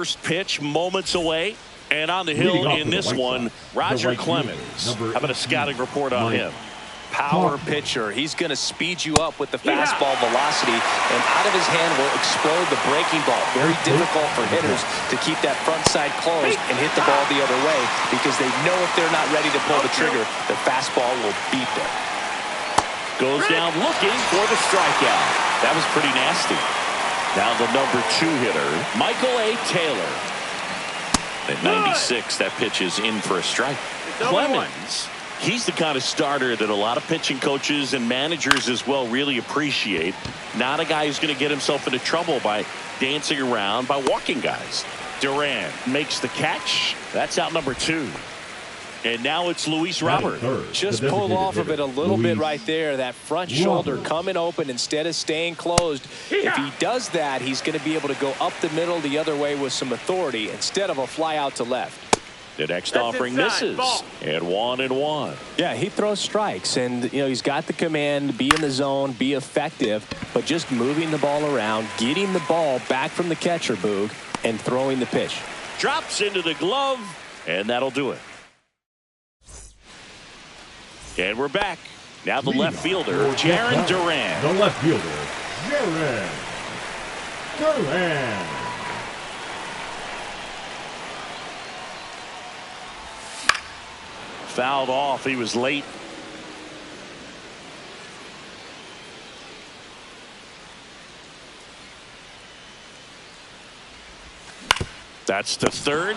First pitch moments away, and on the hill in this one, Roger Clemens. How about a scouting report on him? Power pitcher. He's going to speed you up with the fastball velocity, and out of his hand will explode the breaking ball. Very difficult for hitters to keep that front side closed and hit the ball the other way, because they know if they're not ready to pull the trigger, the fastball will beat them. Goes down looking for the strikeout. That was pretty nasty. Now the number 2 hitter, Michael A. Taylor. At 96, that pitch is in for a strike. Clemens, he's the kind of starter that a lot of pitching coaches and managers as well really appreciate. Not a guy who's going to get himself into trouble by dancing around, by walking guys. Duran makes the catch. That's out number 2. And now it's Luis Robert. Just pulled off of it a little bit right there. That front shoulder coming open instead of staying closed. If he does that, he's going to be able to go up the middle the other way with some authority instead of a fly out to left. The next offering misses. And 1-1. Yeah, he throws strikes, and he's got the command, be in the zone, be effective, but just moving the ball around, getting the ball back from the catcher, Boog, and throwing the pitch. Drops into the glove, and that'll do it. And we're back. Now the left fielder, Jarren Duran. The left fielder, Jarren Duran. Fouled off. He was late. That's to third.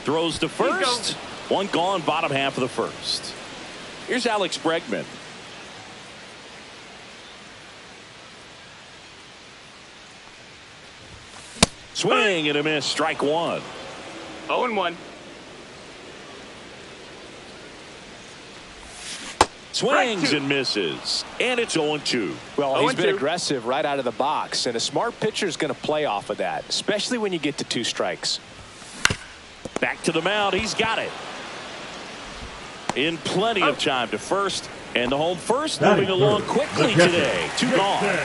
Throws to first. One gone, bottom half of the first. Here's Alex Bregman. Swing and a miss. Strike 1. 0-1. Swings and misses. And it's 0-2. Well, he's been aggressive right out of the box, and a smart pitcher is going to play off of that, especially when you get to 2 strikes. Back to the mound. He's got it. In plenty of time to first, and the home first moving along quickly today. 2 gone.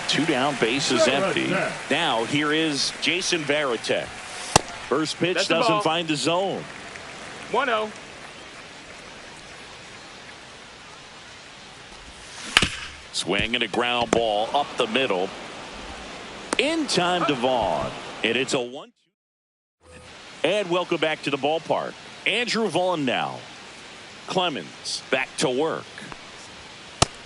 2 down, bases empty. Now here is Jason Varitek. First pitch doesn't find the zone. 1-0. Swing and a ground ball up the middle. In time to Vaughn. And it's a 1-2. And welcome back to the ballpark. Andrew Vaughn now. Clemens back to work.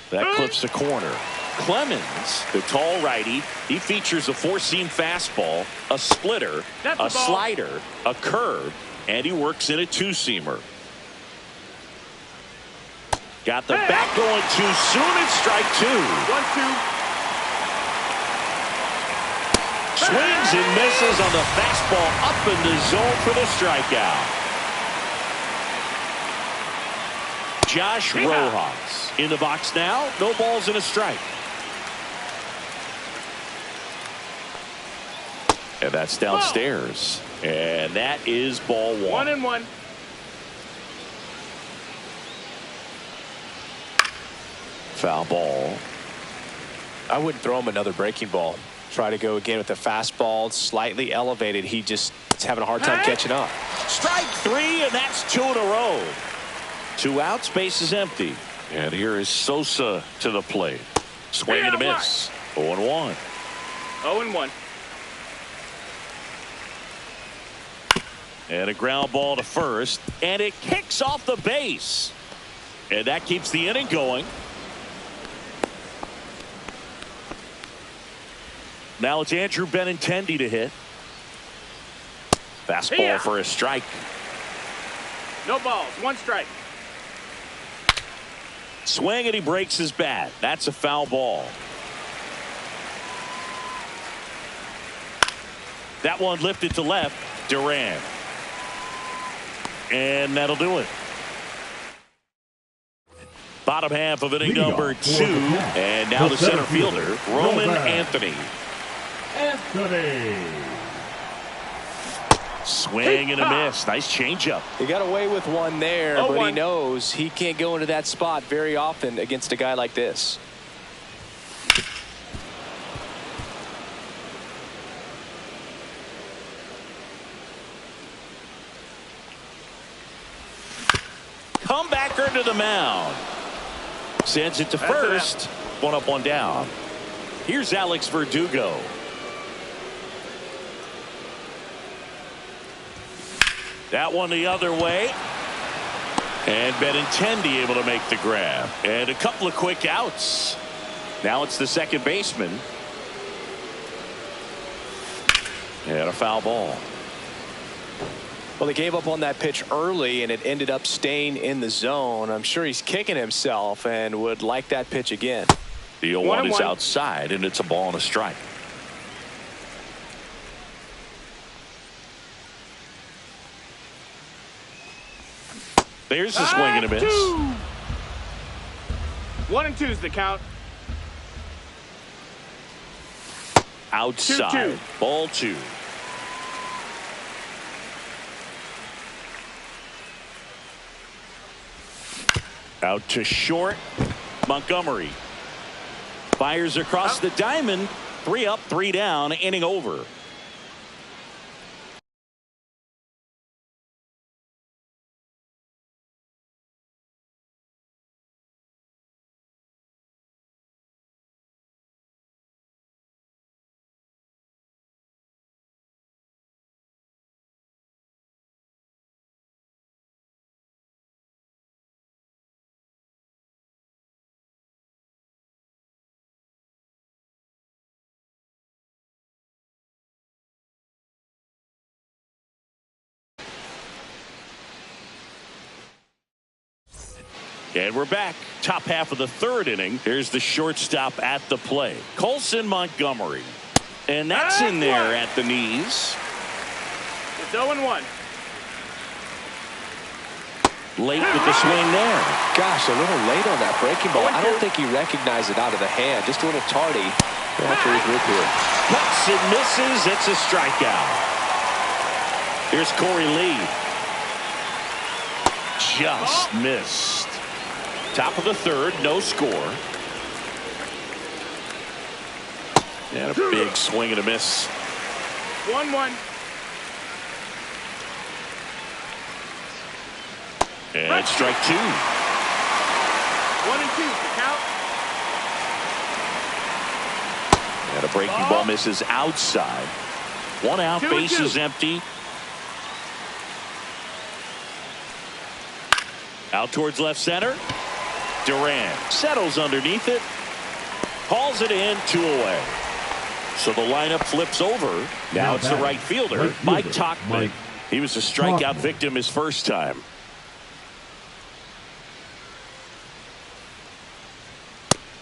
That clips the corner. Clemens, the tall righty, he features a 4-seam fastball, a splitter, a slider, a curve, and he works in a 2-seamer. Got the bat going too soon. It's strike 2. 1-2. Swings and misses on the fastball up in the zone for the strikeout. Josh Rojas in the box now. No balls and a strike. And that's downstairs. And that is ball 1. 1-1. Foul ball. I wouldn't throw him another breaking ball. Try to go again with the fastball, slightly elevated. He just is having a hard time catching up. Strike 3, and that's 2 in a row. 2 outs, base is empty. And here is Sosa to the plate. Swing and a miss. 0-1. 0-1. And a ground ball to first, and it kicks off the base. And that keeps the inning going. Now it's Andrew Benintendi to hit. Fastball for a strike. No balls. 1 strike. Swing and he breaks his bat. That's a foul ball. That one lifted to left. Duran. And that'll do it. Bottom half of inning number 2. And now the center fielder, Roman Anthony. Swing and a miss. Nice changeup. He got away with one there, but he knows he can't go into that spot very often against a guy like this. Walker to the mound. Sends it to first. One up, one down. Here's Alex Verdugo. That one the other way. And Benintendi able to make the grab. And a couple of quick outs. Now it's the second baseman. And a foul ball. Well, they gave up on that pitch early, and it ended up staying in the zone. I'm sure he's kicking himself and would like that pitch again. The 0-1 is outside, and it's a ball and a strike. There's the swing and a miss. 1 and 2's the count. Outside. 2-2. Ball 2. Out to short. Montgomery fires across the diamond. 3 up, 3 down. Inning over. And we're back. Top half of the third inning. Here's the shortstop at the plate. Colson Montgomery. And that's in there at the knees. It's 0-1. Late with the swing there. Gosh, a little late on that breaking ball. I don't think he recognized it out of the hand. Just a little tardy. We'll have to regroup here. Cuts and misses. It's a strikeout. Here's Corey Lee. Just missed. Top of the third, no score. And a big swing and a miss. 1-1. And strike 2. 1 and 2's the count. And a breaking ball misses outside. 1 out, 2-2. bases empty. Out towards left center. Duran settles underneath it. Calls it in, 2 away. So the lineup flips over. Now it's the right fielder, Mike Tauchman. He was a strikeout victim his first time.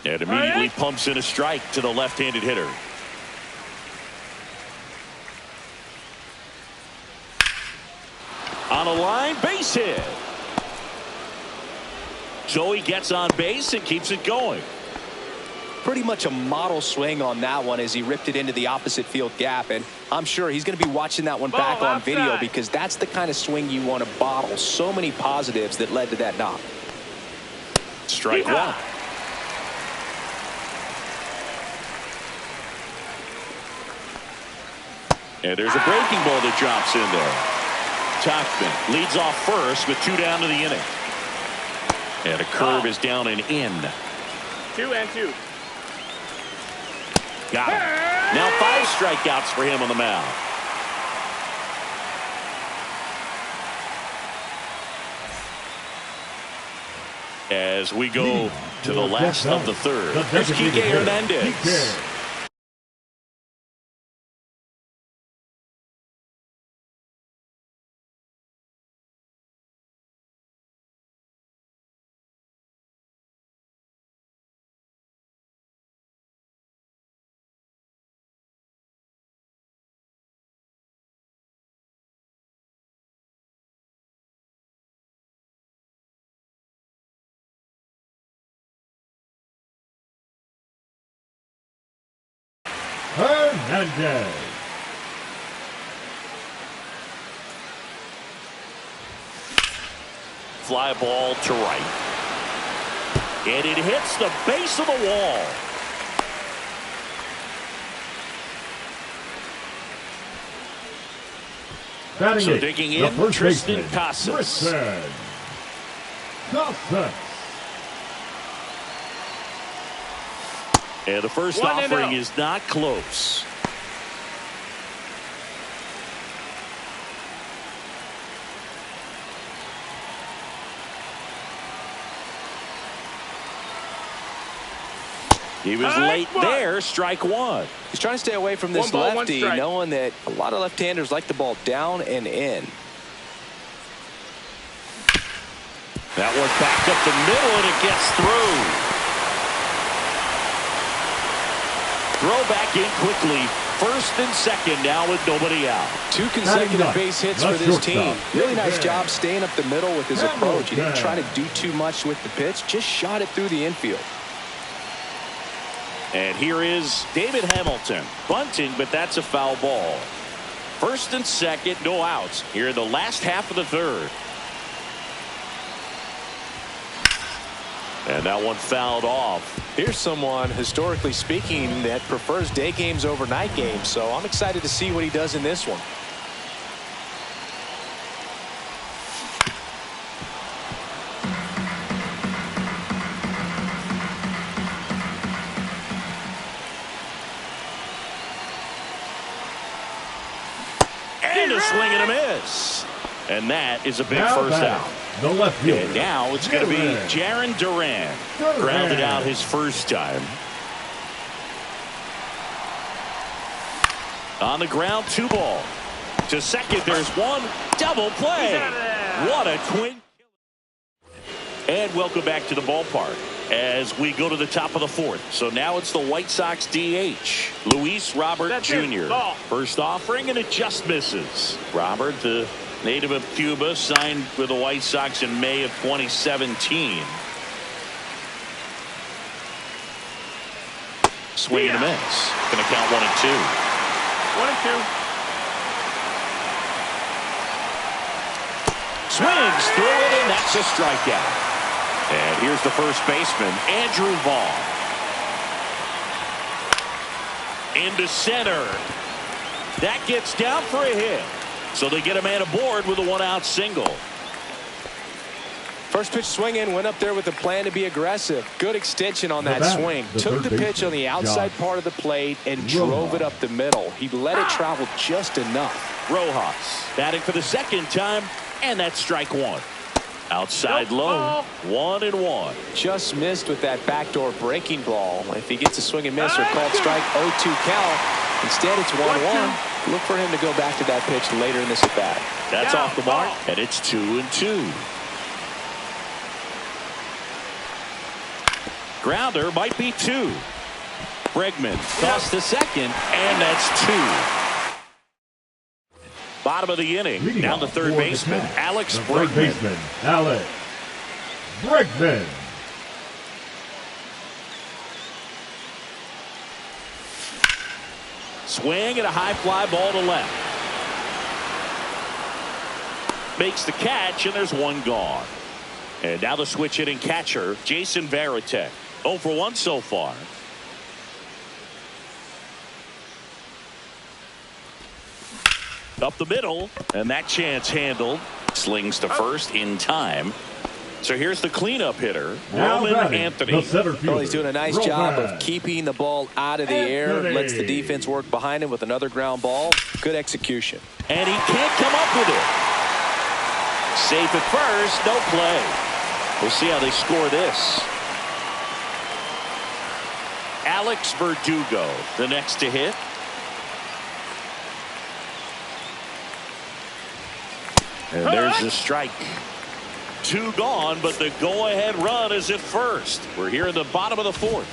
And immediately pumps in a strike to the left-handed hitter. On a line, base hit. So he gets on base and keeps it going. Pretty much a model swing on that one as he ripped it into the opposite field gap. And I'm sure he's going to be watching that one back on video because that's the kind of swing you want to bottle. So many positives that led to that knock. Strike 1. And there's a breaking ball that drops in there. Tauchman leads off first with 2 down to the inning. And a curve is down and in. 2 and 2. Got him. Now 5 strikeouts for him on the mound. As we go to the last of the third. There's Kike Hernandez. Hernandez. Fly ball to right. And it hits the base of the wall. Batting So it, digging the in, first Tristan baseman, Casas. Tristan. Sussex. And the first 1-0. offering is not close. He was late there, strike one. He's trying to stay away from this 1 ball, 1 lefty, strike. knowing that a lot of left-handers like the ball down and in. That one back up the middle, and it gets through. Throw back in quickly. First and second now with nobody out. 2 consecutive base hits for this team. Really nice Yeah. job staying up the middle with his approach. He didn't try to do too much with the pitch, just shot it through the infield. And here is David Hamilton bunting, but that's a foul ball. First and second, no outs here in the last half of the third. And that one fouled off. Here's someone, historically speaking, that prefers day games over night games, so I'm excited to see what he does in this one. And a swing and a miss. And that is a big Now first batting, out. the left fielder. And now it's going to be Jaron Duran. Grounded out his first time. On the ground, 2 ball. To second, there's one. Double play. He's out of there. What a twin. And welcome back to the ballpark as we go to the top of the 4th. So now it's the White Sox DH, Luis Robert That's it. Jr. Ball. First offering, and it just misses. Robert, the native of Cuba, signed with the White Sox in May of 2017. Swing and a miss. Going to count 1 and 2. 1 and 2. Swings through it, and that's a strikeout. And here's the first baseman, Andrew Vaughn. Into center. That gets down for a hit. So they get a man aboard with a 1-out single. First pitch swinging, went up there with a plan to be aggressive. Good extension on that swing. Took the pitch on the outside part of the plate and drove it up the middle. He let it travel just enough. Rojas batting for the second time, and that's strike 1. Outside low, 1-1. Just missed with that backdoor breaking ball. If he gets a swing and miss or called strike, 0-2 count. Instead, it's 1-1. Look for him to go back to that pitch later in this at bat. That's off the mark, and it's 2-2. Grounder might be 2. Bregman tossed to second, and that's 2. Bottom of the inning. Leading Down to off third for the baseman, Cats, Alex the third Bregman. baseman, Alex Bregman. Swing and a high fly ball to left. Makes the catch, and there's 1 gone. And now the switch hitting catcher, Jason Varitek. 0 for 1 so far. Up the middle, and that chance handled. Slings to first in time. So here's the cleanup hitter, Now Roman batting, Anthony. the center fielder, Well, he's doing a nice job Roman of keeping the ball out of the air. Anthony. Lets the defense work behind him with another ground ball. Good execution. And he can't come up with it. Safe at first, no play. We'll see how they score this. Alex Verdugo, the next to hit. And there's the strike. 2 gone, but the go-ahead run is at first. We're here in the bottom of the 4th.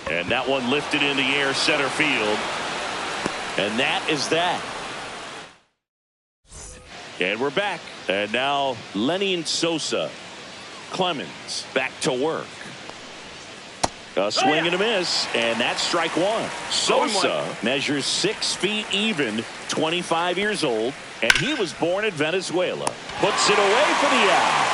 And that one lifted in the air center field. And that is that. And we're back. And now Lenin Sosa. Clemens back to work. A swing and a miss, and that's strike 1. Sosa measures 6 feet even, 25 years old, and he was born in Venezuela. Puts it away for the out.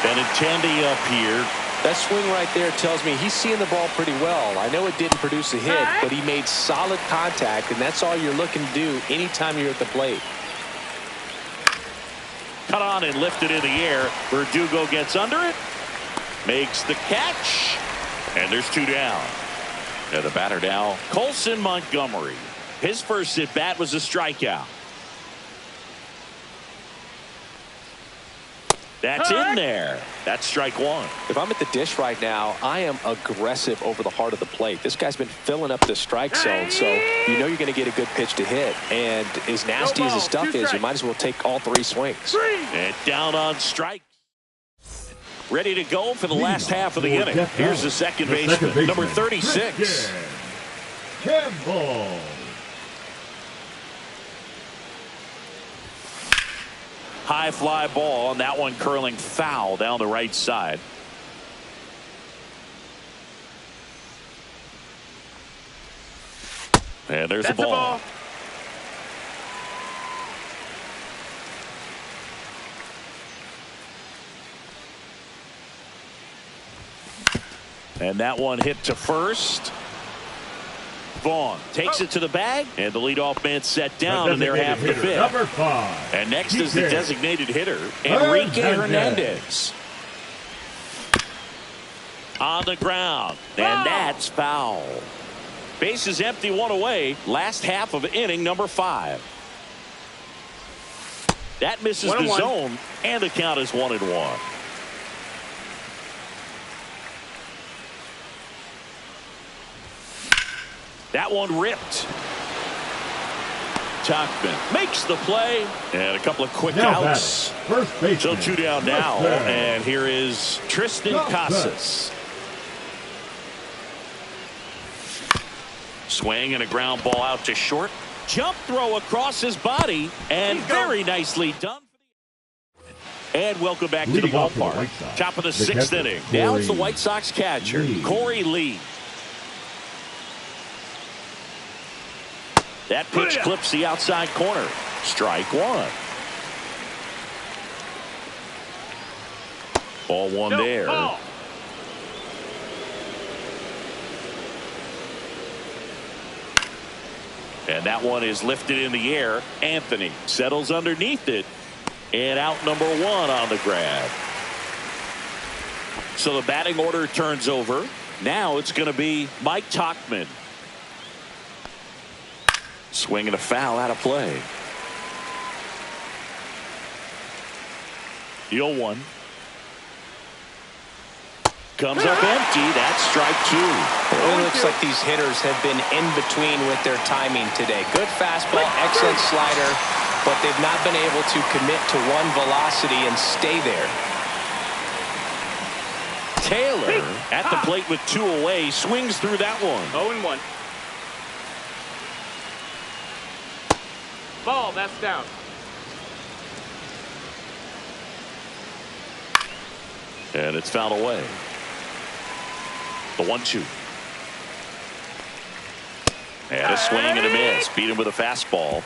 Benintendi up here. That swing right there tells me he's seeing the ball pretty well. I know it didn't produce a hit, but he made solid contact, and that's all you're looking to do anytime you're at the plate. Cut on and lifted in the air. Verdugo gets under it, makes the catch, and there's 2 down. And the batter now, Colson Montgomery. His first at bat was a strikeout. That's in there. That's strike 1. If I'm at the dish right now, I am aggressive over the heart of the plate. This guy's been filling up the strike zone, so you know you're going to get a good pitch to hit. And as nasty as his stuff is, you might as well take all 3 swings. And down on strike. Ready to go for the last half of the inning. Here's the second baseman, number 36. Campbell. High fly ball, and that one curling foul down the right side. And there's the ball. And that one hit to first. Vaughn takes it to the bag, and the leadoff man set down, and they're half the fifth. Number 5. And next is the designated hitter, Enrique Hernandez. On the ground, and that's foul. Base is empty, 1 away. Last half of inning number 5. That misses the zone, and the count is 1-1. That one ripped. Tachman makes the play, and a couple of quick outs. First baseman. So 2 down now, and here is Tristan Casas. Swing and a ground ball out to short. Jump throw across his body, and very nicely done. And welcome back to the ballpark. Top of the 6th inning. Now it's the White Sox catcher, Corey Lee. That pitch clips the outside corner. Strike 1. Ball 1 there. And that one is lifted in the air. Anthony settles underneath it. And out number 1 on the grab. So the batting order turns over. Now it's going to be Mike Tachman. Swinging a foul out of play. The 0-1. Comes up empty. That's strike 2. It looks like these hitters have been in between with their timing today. Good fastball, excellent slider, but they've not been able to commit to one velocity and stay there. Taylor at the plate with 2 away, swings through that one. 0-1. Ball, that's down. And it's fouled away. The 1-2. And a swing and a miss. Beat him with a fastball.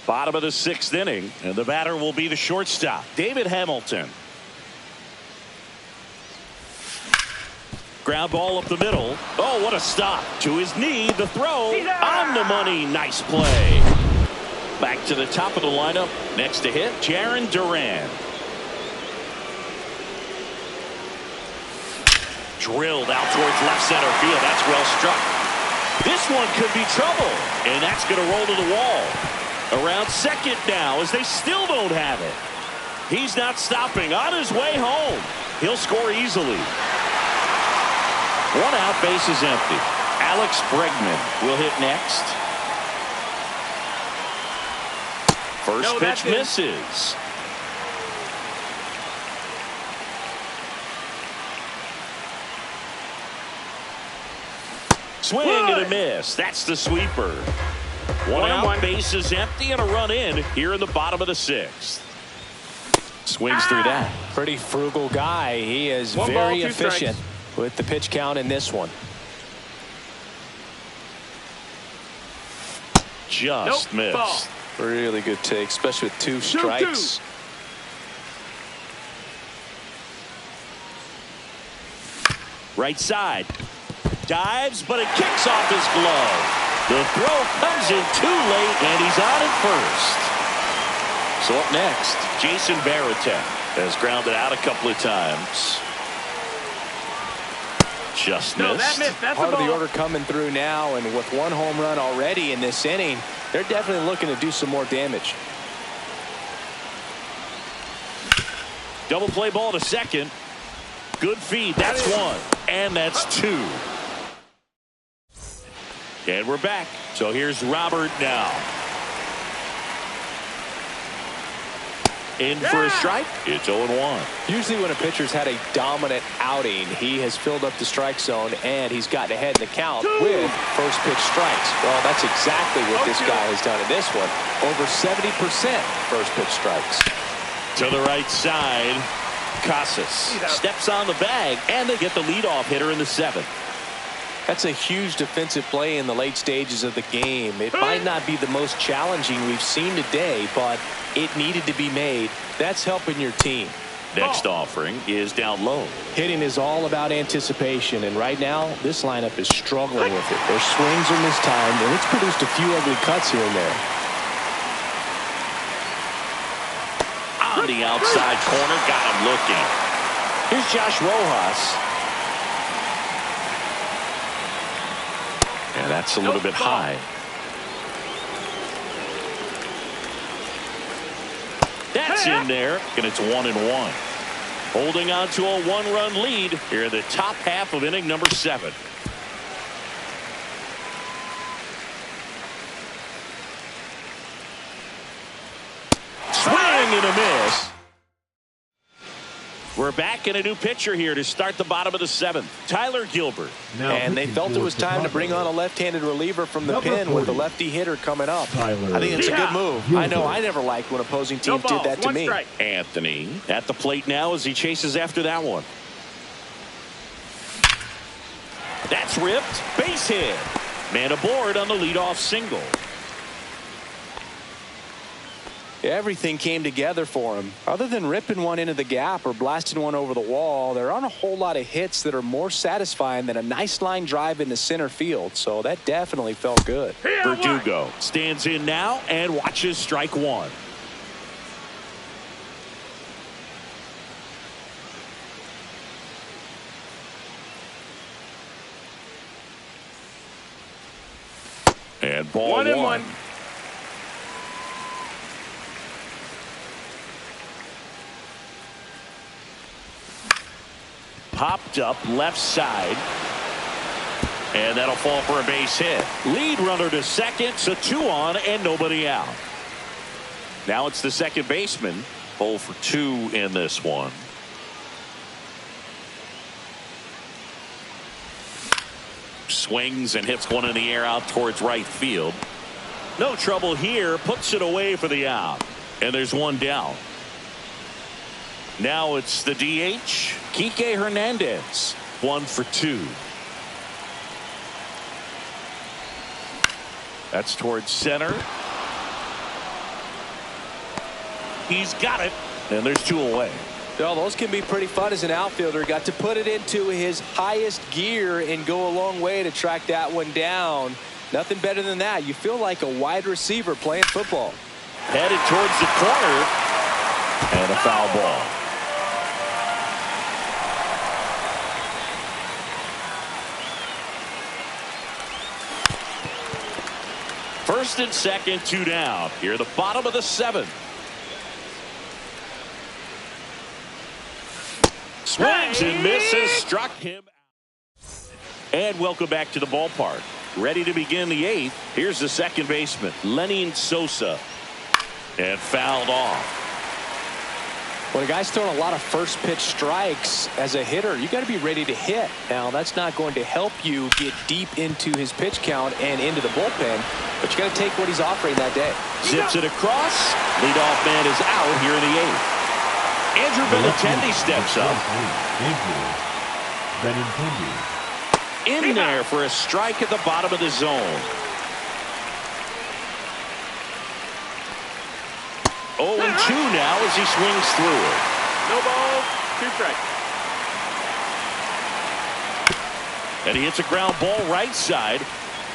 Bottom of the 6th inning, and the batter will be the shortstop, David Hamilton. Ground ball up the middle. Oh, what a stop. To his knee, the throw on the money. Nice play. Back to the top of the lineup. Next to hit, Jarren Duran. Drilled out towards left center field. That's well struck. This one could be trouble, and that's going to roll to the wall. Around second now, as they still don't have it. He's not stopping. On his way home. He'll score easily. 1 out, base is empty. Alex Bregman will hit next. First pitch misses. Swing and a miss. That's the sweeper. 1 out, base is empty, and a run in here in the bottom of the 6th. Swings through that. Pretty frugal guy. He is very efficient with the pitch count in this one. Just missed. Ball. Really good take, especially with 2 strikes. Right side. Dives, but it kicks off his glove. The throw comes in too late, and he's on at first. So up next, Jason Varitek has grounded out a couple of times. Just missed. That missed. That's Part a of the ball. order coming through now, and with one home run already in this inning, they're definitely looking to do some more damage. Double play ball to second. Good feed. That's one. And that's two. And we're back. So here's Robert now. In for a strike. It's 0-1. Usually when a pitcher's had a dominant outing, he has filled up the strike zone and he's gotten ahead in the count with first pitch strikes. Well, that's exactly what this guy has done in this one. Over 70% first pitch strikes. To the right side, Casas steps on the bag, and they get the leadoff hitter in the seventh. That's a huge defensive play in the late stages of the game. It might not be the most challenging we've seen today, but it needed to be made. That's helping your team. Next offering is down low. Hitting is all about anticipation, and right now this lineup is struggling with it. Their swings are mistimed, and it's produced a few ugly cuts here and there. On the outside corner, got him looking. Here's Josh Rojas. And that's a little bit high. That's in there, and it's 1-1. Holding on to a one-run lead here in the top half of inning number 7. Swing and a miss. We're back in a new pitcher here to start the bottom of the 7th. Tyler Gilbert. And they felt it was time to bring on a left-handed reliever from the pen with the lefty hitter coming up. I think it's a good move. I know I never liked when opposing teams did that to me. Anthony at the plate now as he chases after that one. That's ripped. Base hit. Man aboard on the leadoff single. Everything came together for him. Other than ripping one into the gap or blasting one over the wall, there aren't a whole lot of hits that are more satisfying than a nice line drive into center field. So that definitely felt good. Verdugo stands in now and watches strike one. And ball 1-1. Popped up left side. And that'll fall for a base hit. Lead runner to second, so 2 on and nobody out. Now it's the second baseman. 0 for 2 in this one. Swings and hits one in the air out towards right field. No trouble here. Puts it away for the out. And there's one down. Now it's the DH, Kike Hernandez. 1 for 2. That's towards center. He's got it. And there's 2 away. Well, those can be pretty fun as an outfielder. Got to put it into his highest gear and go a long way to track that one down. Nothing better than that. You feel like a wide receiver playing football. Headed towards the corner. And a foul ball. First and second, 2 down. Here at the bottom of the 7th. Swings and misses. Struck him out. And welcome back to the ballpark. Ready to begin the 8th. Here's the second baseman, Lenny Sosa. And fouled off. When a guy's throwing a lot of first pitch strikes as a hitter, you got to be ready to hit. Now, that's not going to help you get deep into his pitch count and into the bullpen, but you got to take what he's offering that day. Zips it across. Leadoff man is out here in the 8th. Andrew Benintendi steps up. In there for a strike at the bottom of the zone. 0-2 now as he swings through it. No balls, 2 strikes. And he hits a ground ball right side.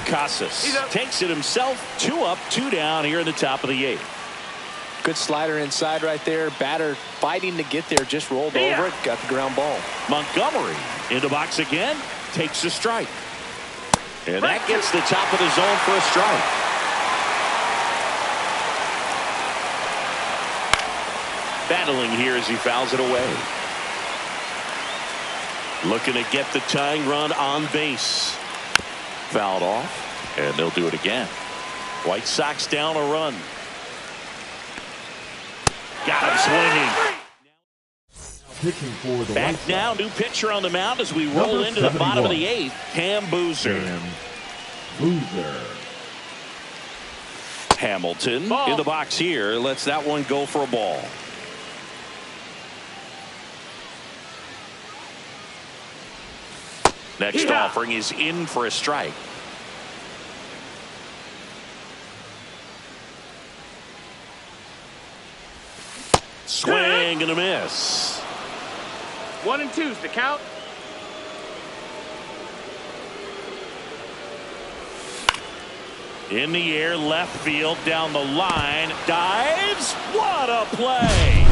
Casas takes it himself. 2 up, 2 down here in the top of the 8th. Good slider inside right there. Batter fighting to get there. Just rolled over it. Got the ground ball. Montgomery in the box again. Takes a strike. And that gets the top of the zone for a strike. Battling here as he fouls it away. Looking to get the tying run on base. Fouled off, and they'll do it again. White Sox down a run. Got him swinging. Pitching for the Back now, new pitcher on the mound as we roll Number into the bottom of the 71. 8th. Cam Boozer. Boozer. Hamilton Ball. in the box here. Lets that one go for a ball. Next offering is in for a strike. Swing and a miss. 1 and 2's the count. In the air, left field, down the line, dives. What a play!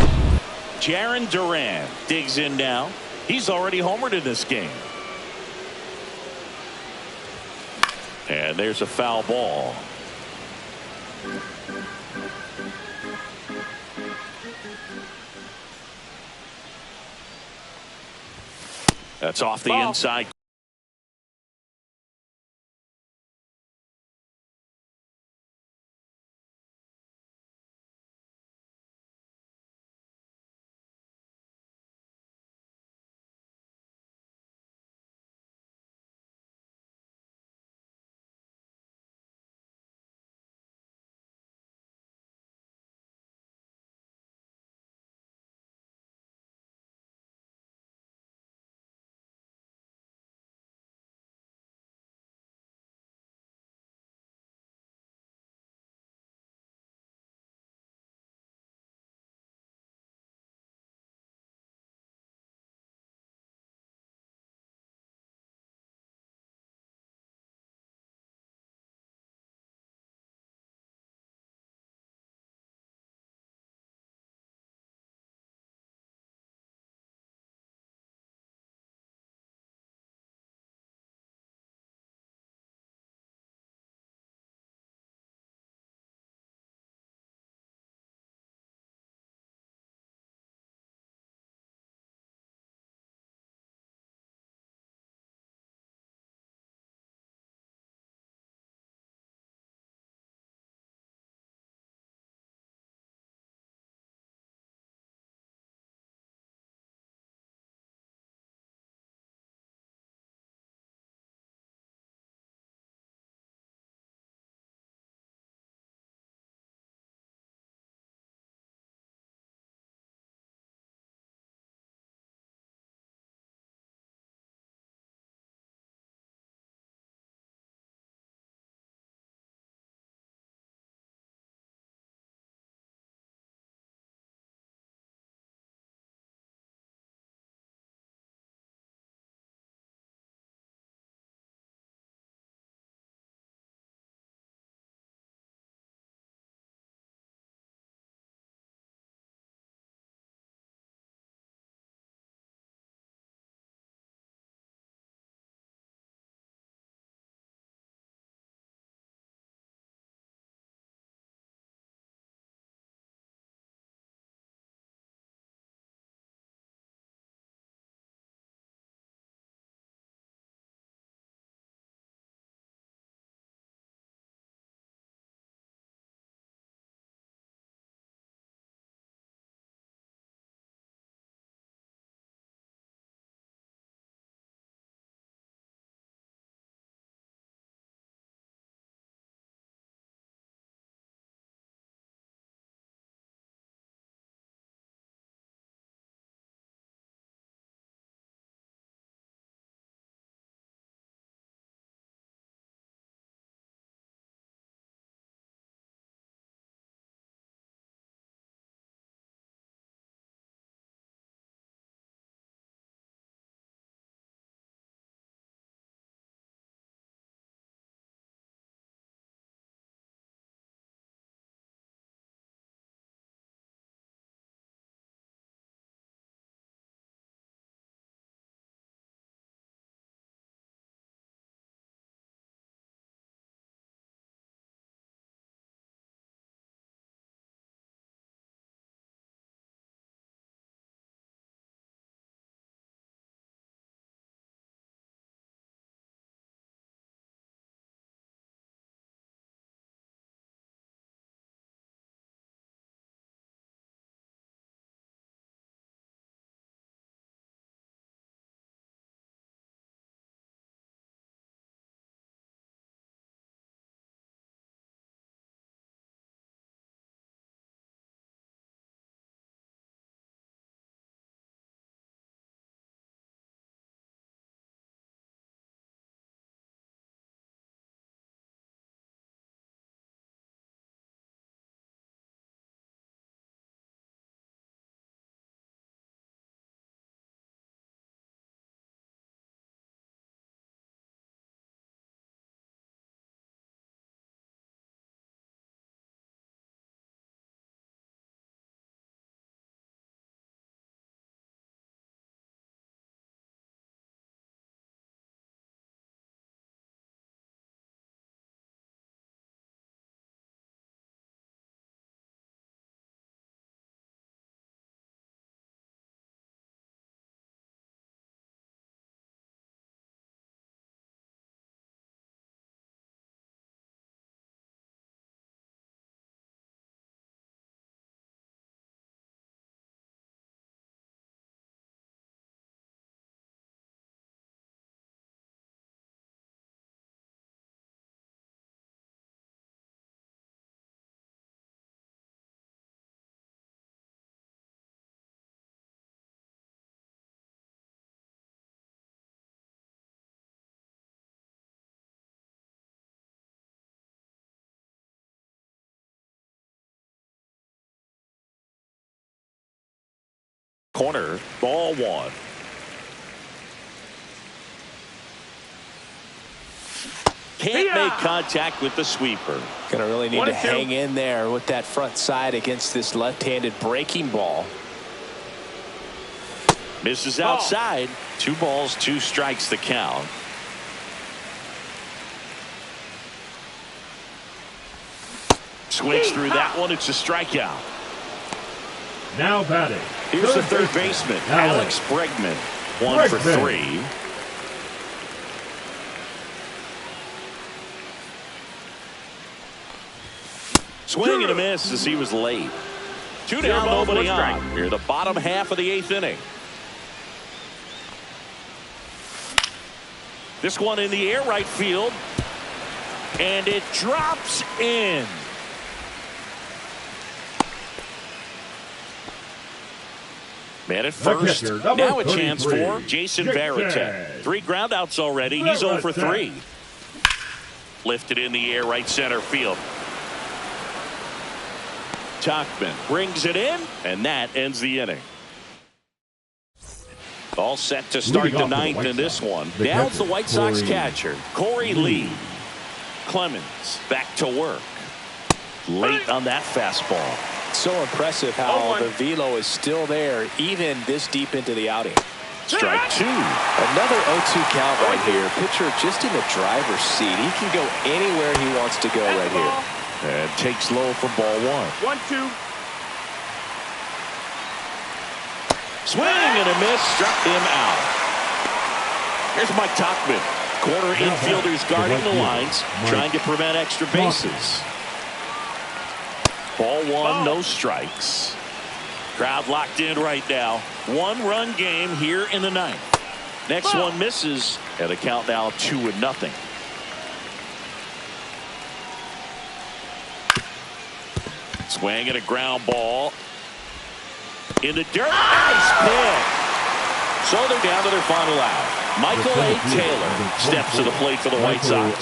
Jaron Duran digs in now. He's already homered in this game. And there's a foul ball. That's off the inside. corner, ball one. Can't make contact with the sweeper. Gonna really need to 1-2. hang in there with that front side against this left-handed breaking ball. Misses outside. 2 balls, 2 strikes the count. Swings through that one. It's a strikeout. Now batting. Here's the third baseman, Alex Bregman. 1 for 3. Swing and a miss as he was late. 2 down, nobody on. Here, the bottom half of the 8th inning. This one in the air, right field. And it drops in. Man at first. Now a chance for Jason Varitek. 3 groundouts already. He's 0 for 3. Lifted in the air, right center field. Tachman brings it in, and that ends the inning. All set to start the 9th in this one. Down's the White Sox catcher, Corey Lee. Clemens back to work. Late on that fastball. So impressive how the velo is still there even this deep into the outing. Strike 2. Another 0-2 count right here. Pitcher just in the driver's seat. He can go anywhere he wants to go right here. And takes low for ball 1. 1-2. Swing and a miss. Struck him out. Here's Mike Tachman. Corner infielders guarding the lines, trying to prevent extra bases. Ball 1, no strikes. Crowd locked in right now. 1-run game here in the 9th. Next one misses, and the count now 2-0. Swing and a ground ball. In the dirt. Nice pick. So they're down to their final out. Michael A. Taylor steps to the plate for the White Sox.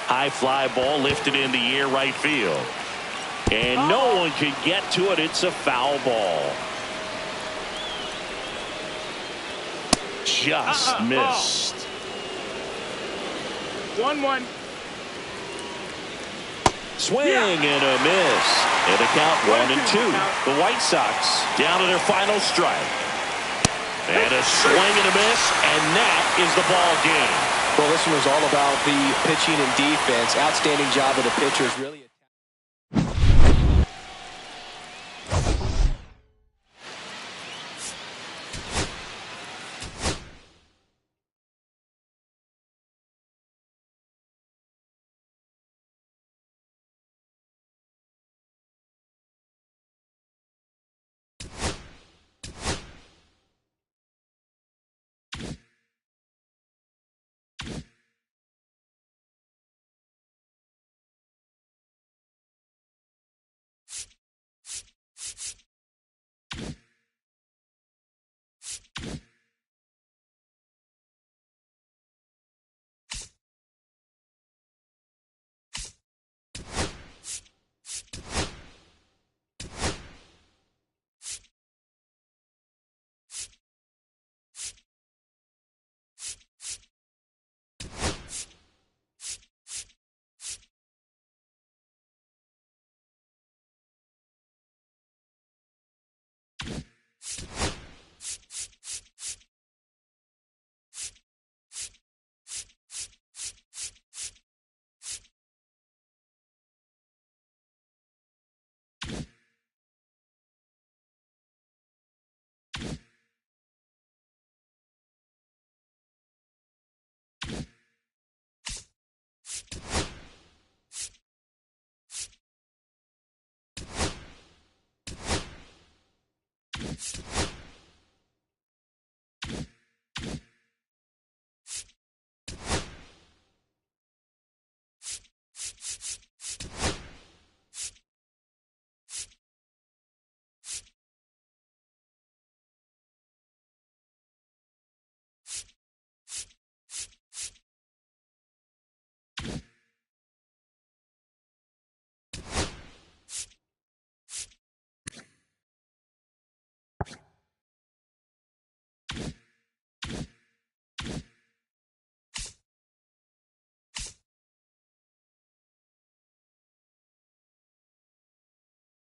High fly ball lifted in the air, right field. And no one can get to it. It's a foul ball. Just missed. 1-1. Swing and a miss. And the count 1-2. The White Sox down to their final strike. And a swing and a miss, and that is the ball game. Well, this one was all about the pitching and defense. Outstanding job of the pitchers. Really.